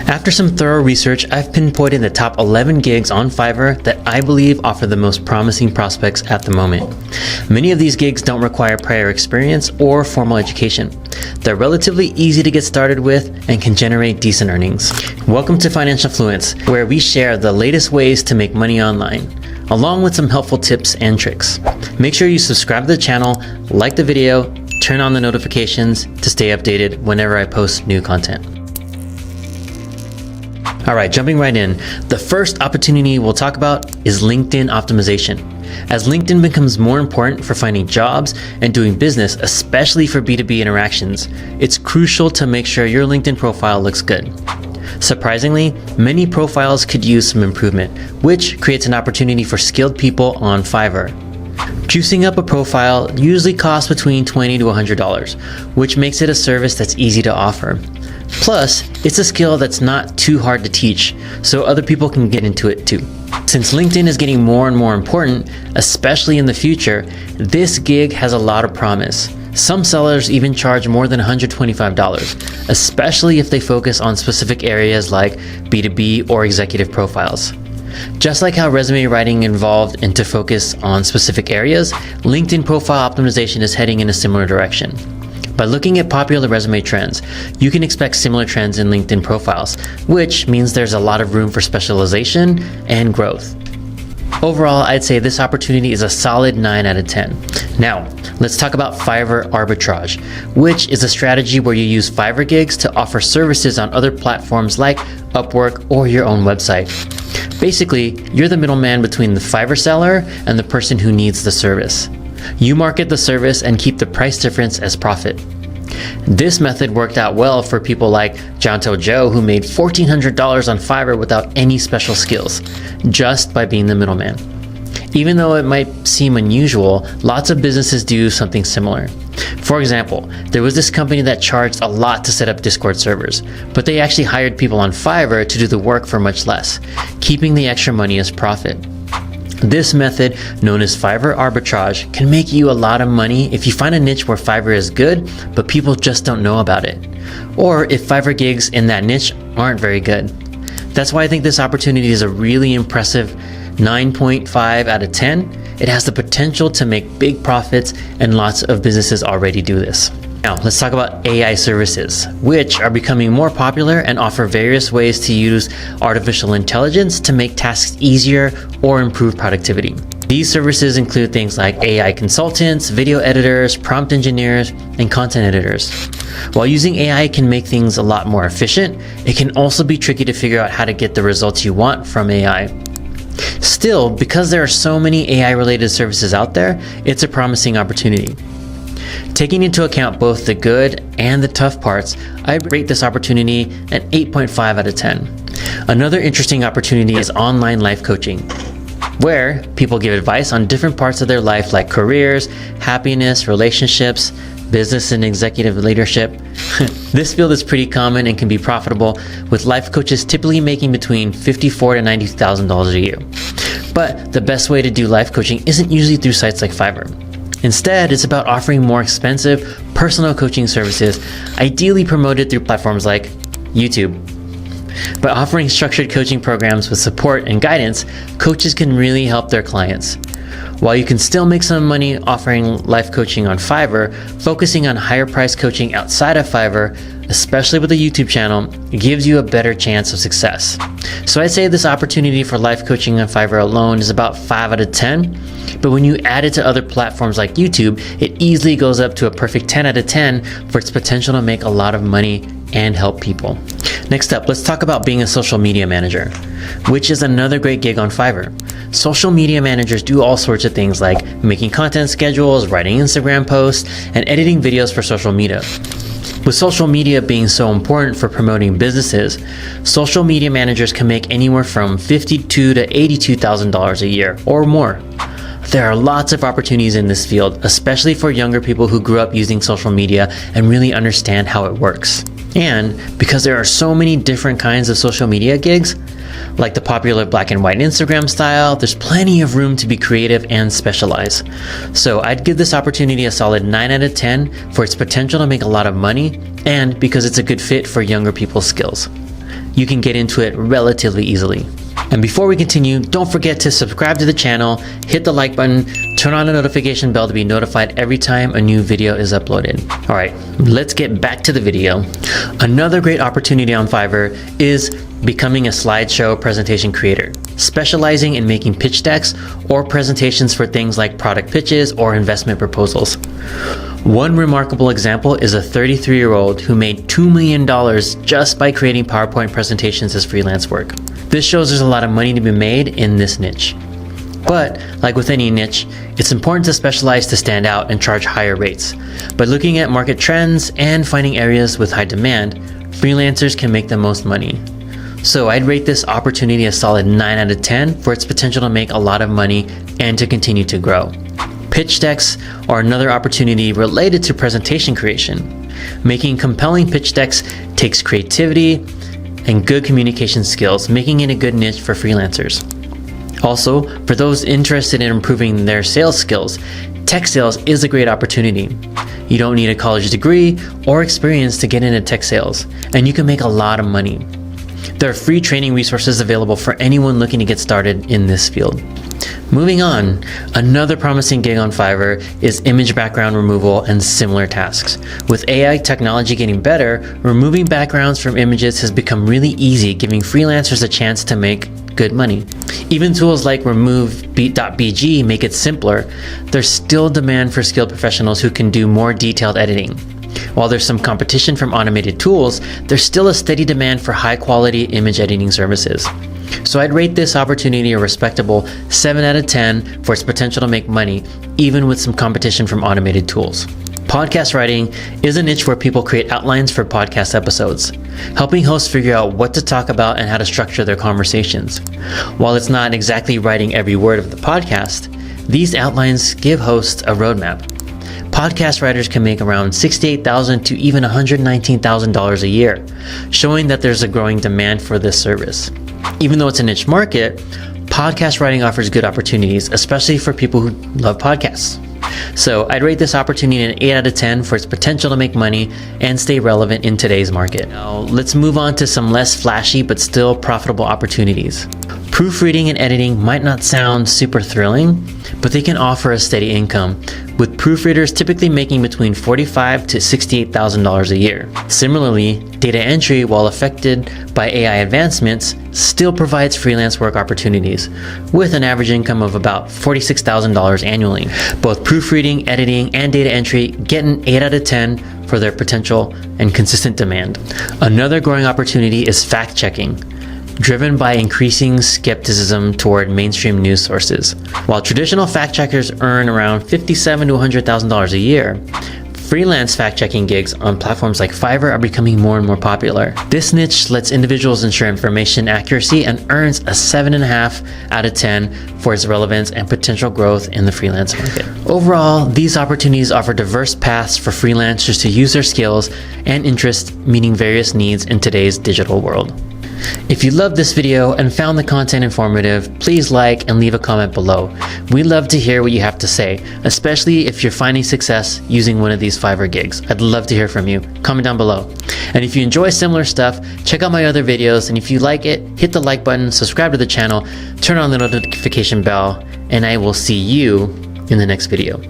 After some thorough research, I've pinpointed the top 11 gigs on Fiverr that I believe offer the most promising prospects at the moment. Many of these gigs don't require prior experience or formal education. They're relatively easy to get started with and can generate decent earnings. Welcome to Financial Fluence, where we share the latest ways to make money online, along with some helpful tips and tricks. Make sure you subscribe to the channel, like the video, turn on the notifications to stay updated whenever I post new content. Alright, jumping right in. The first opportunity we'll talk about is LinkedIn optimization. As LinkedIn becomes more important for finding jobs and doing business, especially for B2B interactions, it's crucial to make sure your LinkedIn profile looks good. Surprisingly, many profiles could use some improvement, which creates an opportunity for skilled people on Fiverr. Juicing up a profile usually costs between $20 to $100, which makes it a service that's easy to offer. Plus, it's a skill that's not too hard to teach, so other people can get into it too. Since LinkedIn is getting more and more important, especially in the future, this gig has a lot of promise. Some sellers even charge more than $125, especially if they focus on specific areas like B2B or executive profiles. Just like how resume writing evolved into focus on specific areas, LinkedIn profile optimization is heading in a similar direction. By looking at popular resume trends, you can expect similar trends in LinkedIn profiles, which means there's a lot of room for specialization and growth. Overall, I'd say this opportunity is a solid 9 out of 10. Now, let's talk about Fiverr arbitrage, which is a strategy where you use Fiverr gigs to offer services on other platforms like Upwork or your own website. Basically, you're the middleman between the Fiverr seller and the person who needs the service. You market the service and keep the price difference as profit. This method worked out well for people like Janto Joe, who made $1,400 on Fiverr without any special skills, just by being the middleman. Even though it might seem unusual, lots of businesses do something similar. For example, there was this company that charged a lot to set up Discord servers, but they actually hired people on Fiverr to do the work for much less, keeping the extra money as profit. This method, known as Fiverr arbitrage, can make you a lot of money if you find a niche where Fiverr is good, but people just don't know about it. Or if Fiverr gigs in that niche aren't very good. That's why I think this opportunity is a really impressive 9.5 out of 10. It has the potential to make big profits, and lots of businesses already do this. Now, let's talk about AI services, which are becoming more popular and offer various ways to use artificial intelligence to make tasks easier or improve productivity. These services include things like AI consultants, video editors, prompt engineers, and content editors. While using AI can make things a lot more efficient, it can also be tricky to figure out how to get the results you want from AI. Still, because there are so many AI-related services out there, it's a promising opportunity. Taking into account both the good and the tough parts, I rate this opportunity an 8.5 out of 10. Another interesting opportunity is online life coaching, where people give advice on different parts of their life like careers, happiness, relationships, business and executive leadership. This field is pretty common and can be profitable, with life coaches typically making between $54,000 to $90,000 a year. But the best way to do life coaching isn't usually through sites like Fiverr. Instead, it's about offering more expensive personal coaching services, ideally promoted through platforms like YouTube. By offering structured coaching programs with support and guidance, coaches can really help their clients. While you can still make some money offering life coaching on Fiverr, focusing on higher price coaching outside of Fiverr, especially with a YouTube channel, gives you a better chance of success. So I'd say this opportunity for life coaching on Fiverr alone is about 5 out of 10, but when you add it to other platforms like YouTube, it easily goes up to a perfect 10 out of 10 for its potential to make a lot of money and help people. Next up, let's talk about being a social media manager, which is another great gig on Fiverr. Social media managers do all sorts of things like making content schedules, writing Instagram posts, and editing videos for social media. With social media being so important for promoting businesses, social media managers can make anywhere from $52,000 to $82,000 a year or more. There are lots of opportunities in this field, especially for younger people who grew up using social media and really understand how it works. And because there are so many different kinds of social media gigs, like the popular black and white Instagram style, there's plenty of room to be creative and specialize. So I'd give this opportunity a solid 9 out of 10 for its potential to make a lot of money and because it's a good fit for younger people's skills. you can get into it relatively easily. And before we continue, don't forget to subscribe to the channel, hit the like button, turn on the notification bell to be notified every time a new video is uploaded. All right, let's get back to the video. Another great opportunity on Fiverr is becoming a slideshow presentation creator, specializing in making pitch decks or presentations for things like product pitches or investment proposals. One remarkable example is a 33-year-old who made $2 million just by creating PowerPoint presentations as freelance work. This shows there's a lot of money to be made in this niche. But like with any niche, it's important to specialize to stand out and charge higher rates. By looking at market trends and finding areas with high demand, freelancers can make the most money. So I'd rate this opportunity a solid 9 out of 10 for its potential to make a lot of money and to continue to grow. Pitch decks are another opportunity related to presentation creation. Making compelling pitch decks takes creativity and good communication skills, making it a good niche for freelancers. Also, for those interested in improving their sales skills, tech sales is a great opportunity. You don't need a college degree or experience to get into tech sales, and you can make a lot of money. There are free training resources available for anyone looking to get started in this field. Moving on, another promising gig on Fiverr is image background removal and similar tasks. With AI technology getting better, removing backgrounds from images has become really easy, giving freelancers a chance to make good money. Even tools like remove.bg make it simpler. There's still demand for skilled professionals who can do more detailed editing. While there's some competition from automated tools, there's still a steady demand for high-quality image editing services. So I'd rate this opportunity a respectable 7 out of 10 for its potential to make money, even with some competition from automated tools. Podcast writing is a niche where people create outlines for podcast episodes, helping hosts figure out what to talk about and how to structure their conversations. While it's not exactly writing every word of the podcast, these outlines give hosts a roadmap. Podcast writers can make around $68,000 to even $119,000 a year, showing that there's a growing demand for this service. Even though it's a niche market, podcast writing offers good opportunities, especially for people who love podcasts. So I'd rate this opportunity an 8 out of 10 for its potential to make money and stay relevant in today's market. Now, let's move on to some less flashy but still profitable opportunities. Proofreading and editing might not sound super thrilling, but they can offer a steady income, with proofreaders typically making between $45,000 to $68,000 a year. Similarly, data entry, while affected by AI advancements, still provides freelance work opportunities, with an average income of about $46,000 annually. Both proofreading, editing, and data entry get an 8 out of 10 for their potential and consistent demand. Another growing opportunity is fact-checking, driven by increasing skepticism toward mainstream news sources. While traditional fact-checkers earn around $57,000 to $100,000 a year, freelance fact-checking gigs on platforms like Fiverr are becoming more and more popular. This niche lets individuals ensure information accuracy and earns a 7.5 out of 10 for its relevance and potential growth in the freelance market. Overall, these opportunities offer diverse paths for freelancers to use their skills and interests, meeting various needs in today's digital world. If you loved this video and found the content informative, please like and leave a comment below. We'd love to hear what you have to say, especially if you're finding success using one of these Fiverr gigs. I'd love to hear from you. Comment down below. And if you enjoy similar stuff, check out my other videos, and if you like it, hit the like button, subscribe to the channel, turn on the notification bell, and I will see you in the next video.